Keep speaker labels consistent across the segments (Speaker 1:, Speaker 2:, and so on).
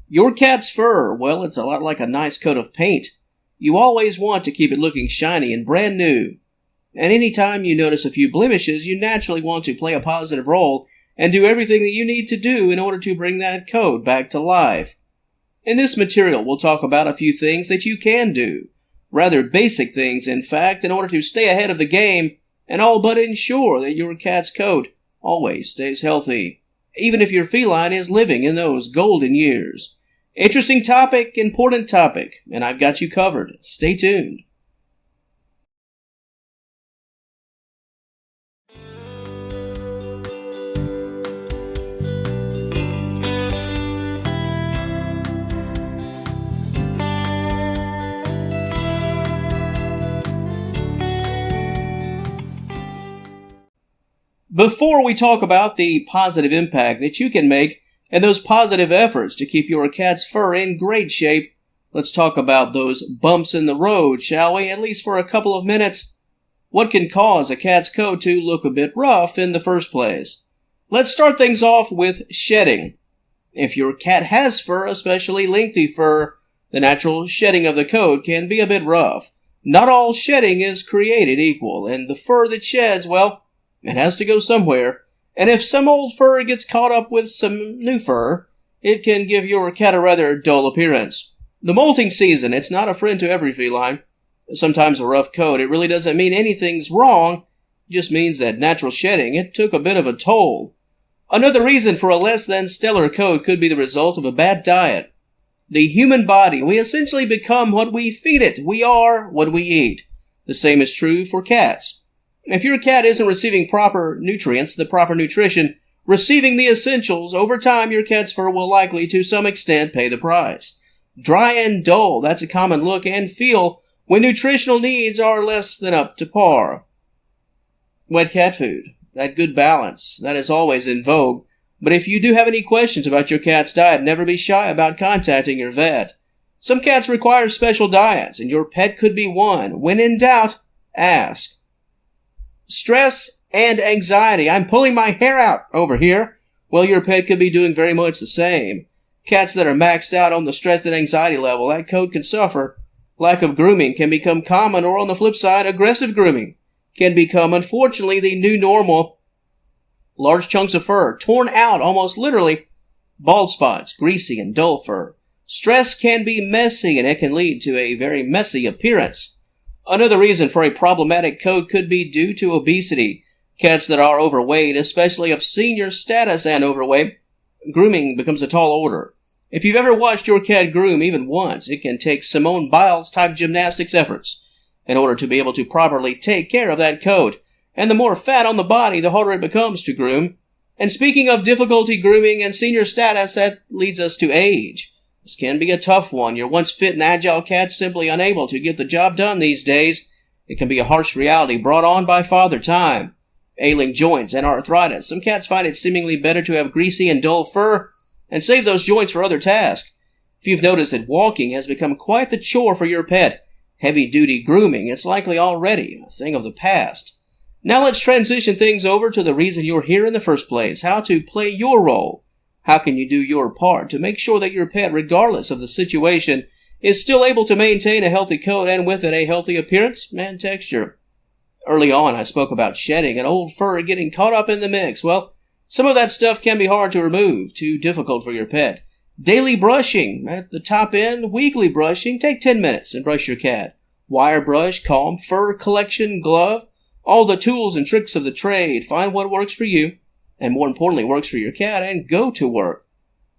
Speaker 1: Your cat's fur, well, it's a lot like a nice coat of paint. You always want to keep it looking shiny and brand new. And anytime you notice a few blemishes, you naturally want to play a positive role and do everything that you need to do in order to bring that coat back to life. In this material, we'll talk about a few things that you can do. Rather basic things, in fact, in order to stay ahead of the game and all but ensure that your cat's coat always stays healthy, even if your feline is living in those golden years. Interesting topic, important topic, and I've got you covered. Stay tuned. Before we talk about the positive impact that you can make and those positive efforts to keep your cat's fur in great shape, let's talk about those bumps in the road, shall we? At least for a couple of minutes. What can cause a cat's coat to look a bit rough in the first place? Let's start things off with shedding. If your cat has fur, especially lengthy fur, the natural shedding of the coat can be a bit rough. Not all shedding is created equal, and the fur that sheds, well, it has to go somewhere, and if some old fur gets caught up with some new fur, it can give your cat a rather dull appearance. The molting season, it's not a friend to every feline. Sometimes a rough coat, it really doesn't mean anything's wrong, it just means that natural shedding, it took a bit of a toll. Another reason for a less than stellar coat could be the result of a bad diet. The human body, we essentially become what we feed it. We are what we eat. The same is true for cats. If your cat isn't receiving proper nutrients, the proper nutrition, receiving the essentials, over time your cat's fur will likely to some extent pay the price. Dry and dull, that's a common look and feel when nutritional needs are less than up to par. Wet cat food, that good balance, that is always in vogue. But if you do have any questions about your cat's diet, never be shy about contacting your vet. Some cats require special diets, and your pet could be one. When in doubt, ask. Stress and anxiety. I'm pulling my hair out over here. Well, your pet could be doing very much the same. Cats that are maxed out on the stress and anxiety level, that coat can suffer. Lack of grooming can become common, or on the flip side, aggressive grooming can become, unfortunately, the new normal. Large chunks of fur, torn out almost literally. Bald spots, greasy and dull fur. Stress can be messy, and it can lead to a very messy appearance. Another reason for a problematic coat could be due to obesity. Cats that are overweight, especially of senior status and overweight, grooming becomes a tall order. If you've ever watched your cat groom even once, it can take Simone Biles-type gymnastics efforts in order to be able to properly take care of that coat. And the more fat on the body, the harder it becomes to groom. And speaking of difficulty grooming and senior status, that leads us to age. This can be a tough one. Your once fit and agile cat's simply unable to get the job done these days. It can be a harsh reality brought on by father time. Ailing joints and arthritis. Some cats find it seemingly better to have greasy and dull fur and save those joints for other tasks. If you've noticed that walking has become quite the chore for your pet, heavy-duty grooming, it's likely already a thing of the past. Now let's transition things over to the reason you're here in the first place, how to play your role. How can you do your part to make sure that your pet, regardless of the situation, is still able to maintain a healthy coat and with it a healthy appearance and texture? Early on, I spoke about shedding and old fur getting caught up in the mix. Well, some of that stuff can be hard to remove, too difficult for your pet. Daily brushing at the top end, weekly brushing, take 10 minutes and brush your cat. Wire brush, comb, fur collection, glove, all the tools and tricks of the trade. Find what works for you, and more importantly, works for your cat, and go to work.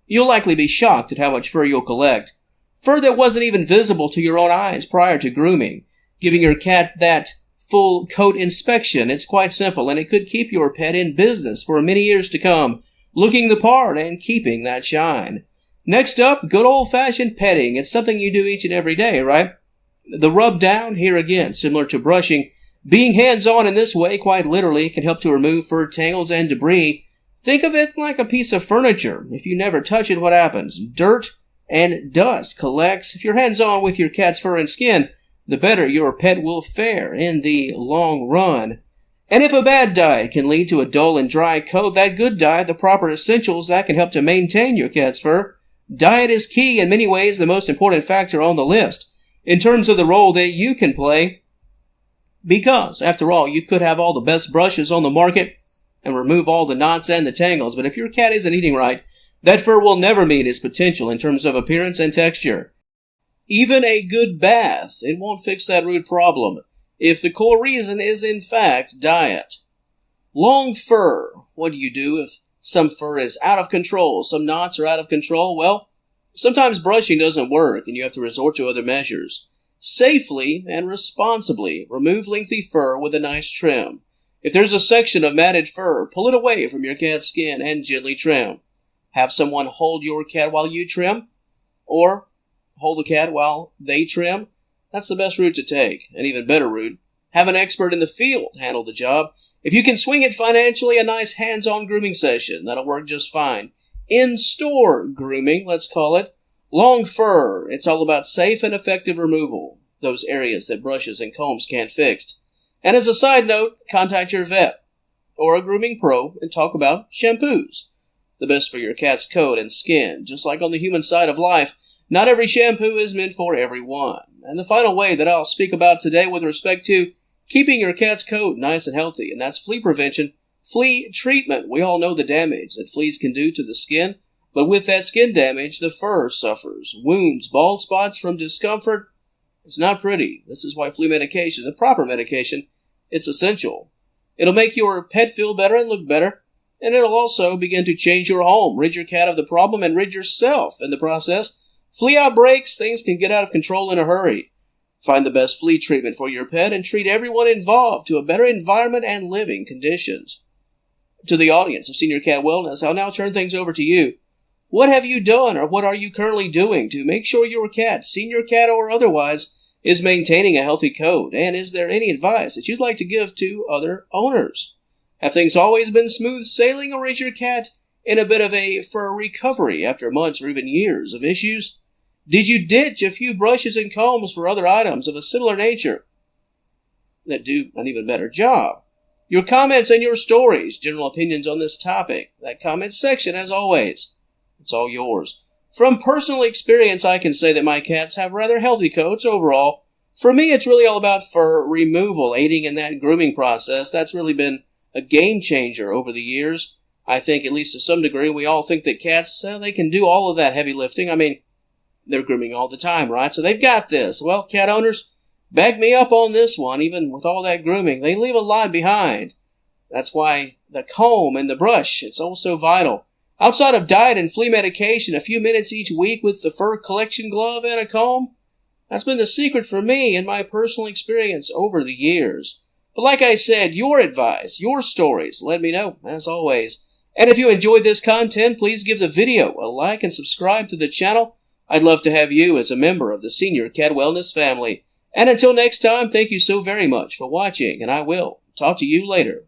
Speaker 1: You'll likely be shocked at how much fur you'll collect. Fur that wasn't even visible to your own eyes prior to grooming. Giving your cat that full coat inspection, it's quite simple, and it could keep your pet in business for many years to come, looking the part and keeping that shine. Next up, good old-fashioned petting. It's something you do each and every day, right? The rub down, here again, similar to brushing. Being hands-on in this way, quite literally, can help to remove fur tangles and debris. Think of it like a piece of furniture. If you never touch it, what happens? Dirt and dust collects. If you're hands-on with your cat's fur and skin, the better your pet will fare in the long run. And if a bad diet can lead to a dull and dry coat, that good diet, the proper essentials, that can help to maintain your cat's fur, Diet is key, in many ways the most important factor on the list, in terms of the role that you can play, because, after all, you could have all the best brushes on the market and remove all the knots and the tangles, but if your cat isn't eating right, that fur will never meet its potential in terms of appearance and texture. Even a good bath, it won't fix that root problem, if the core reason is in fact diet. Long fur. What do you do if some fur is out of control, some knots are out of control? Well, sometimes brushing doesn't work and you have to resort to other measures. Safely and responsibly remove lengthy fur with a nice trim. If there's a section of matted fur, pull it away from your cat's skin and gently trim. Have someone hold your cat while you trim, or hold the cat while they trim. That's the best route to take. An even better route, have an expert in the field handle the job. If you can swing it financially, a nice hands-on grooming session, that'll work just fine. In-store grooming, let's call it. Long fur, it's all about safe and effective removal, those areas that brushes and combs can't fix. And as a side note, contact your vet or a grooming pro and talk about shampoos. The best for your cat's coat and skin. Just like on the human side of life, not every shampoo is meant for everyone. And the final way that I'll speak about today with respect to keeping your cat's coat nice and healthy, and that's flea prevention, flea treatment. We all know the damage that fleas can do to the skin, but with that skin damage, the fur suffers. Wounds, bald spots from discomfort. It's not pretty. This is why flea medication, the proper medication, it's essential. It'll make your pet feel better and look better, and it'll also begin to change your home, rid your cat of the problem, and rid yourself in the process. Flea outbreaks, things can get out of control in a hurry. Find the best flea treatment for your pet and treat everyone involved to a better environment and living conditions. To the audience of Senior Cat Wellness, I'll now turn things over to you. What have you done, or what are you currently doing to make sure your cat, senior cat or otherwise, is maintaining a healthy coat? And is there any advice that you'd like to give to other owners? Have things always been smooth sailing, or is your cat in a bit of a fur recovery after months or even years of issues? Did you ditch a few brushes and combs for other items of a similar nature that do an even better job? Your comments and your stories, general opinions on this topic, that comment section, as always, it's all yours. From personal experience, I can say that my cats have rather healthy coats overall. For me, it's really all about fur removal, aiding in that grooming process. That's really been a game changer over the years. I think, at least to some degree, we all think that cats, they can do all of that heavy lifting. I mean, they're grooming all the time, right? So they've got this. Well, cat owners, back me up on this one. Even with all that grooming, they leave a lot behind. That's why the comb and the brush, it's also vital. Outside of diet and flea medication, a few minutes each week with the fur collection glove and a comb, that's been the secret for me and my personal experience over the years. But like I said, your advice, your stories, let me know, as always. And if you enjoyed this content, please give the video a like and subscribe to the channel. I'd love to have you as a member of the Senior Cat Wellness family. And until next time, thank you so very much for watching, and I will talk to you later.